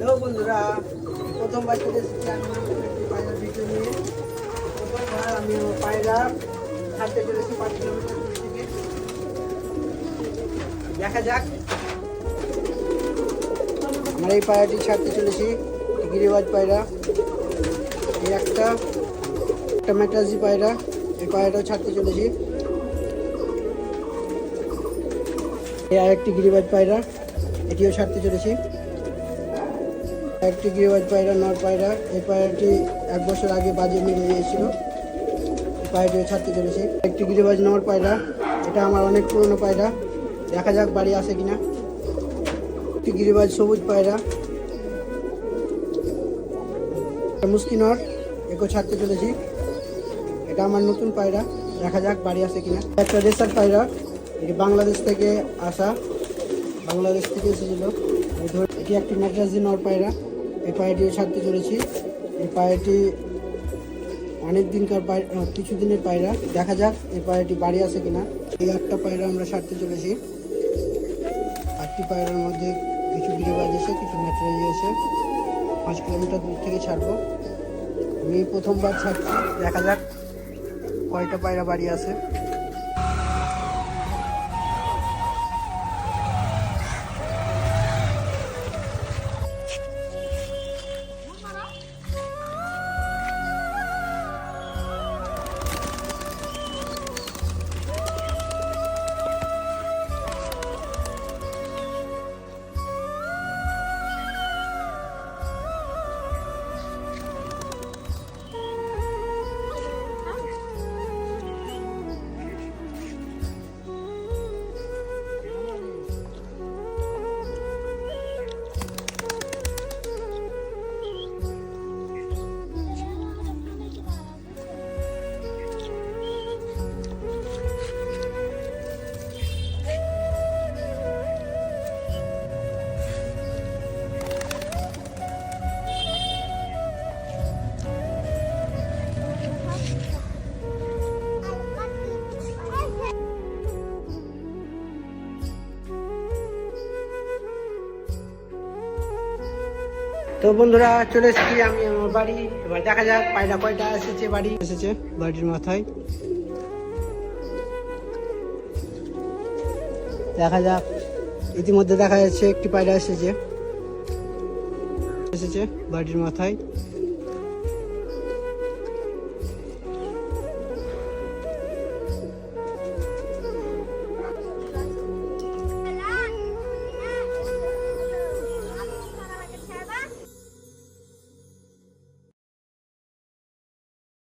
Hello বন্ধুরা, প্রথমবার চলে এসেছি আমি একটি পায়রার ভিডিও নিয়ে। প্রথমবার আমি আমার পায়রা ছাড়তে চলেছি 5 কিলোমিটার দূর থেকে। দেখা যাক। আমার এই পায়রাটি ছাড়তে চলেছি, গিরিবাজ পায়রা। এই একটা ম্যাকরাজি পায়রা, এই পায়রাটাও ছাড়তে চলেছি। এই আরেকটি গিরিবাজ পায়রা, এটিও ছাড়তে চলেছি। একটি গিরিবাজ পায়রা, নর পায়রা। এই পায়রাটি 1 বছর আগে বাজে মেরে দিয়েছিল। এই পায়রাটিও ছাড়তে চলেছি। একটি গিরিবাজ নর পায়রা, এটা আমার অনেক পুরনো পায়রা। দেখা যাক বাড়ি আসে কিনা। একটি গিরিবাজ সবুজ পায়রা, মুস্কি নর, একেও ছাড়তে চলেছি। এটা আমার নতুন পায়রা, দেখা যাক বাড়ি আসে কিনা। একটা রেসার পায়রা, এটি বাংলাদেশ থেকে আসা, বাংলাদেশ থেকে এসেছিল। এটি একটি ম্যাকরাজি নর পায়রা, এই পায়রাটিও ছাড়তে চলেছি। এই পায়রাটি অনেক দিনকার পায়রা, কিছুদিনের পায়রা। দেখা যাক এই পায়রাটি বাড়ি আসে কিনা। এই 8টা পায়রা আমরা ছাড়তে চলেছি। 8টি পায়রার মধ্যে কিছু গিরিবাজ এসে, কিছু ম্যাকরাজি এসে 5 কিলোমিটার দূর থেকে ছাড়বো। আমি প্রথমবার ছাড়ছি, দেখা যাক কয়টা পায়রা বাড়ি আসে। তো বন্ধুরা, চলে এসেছি আমি আমার বাড়ি। এবার দেখা যাক পায়রা কয়টা এসেছে। বাড়ি এসেছে বাড়ির মাথায়, দেখা যাক। ইতিমধ্যে দেখা যাচ্ছে একটি পায়রা এসেছে বাড়ির মাথায়।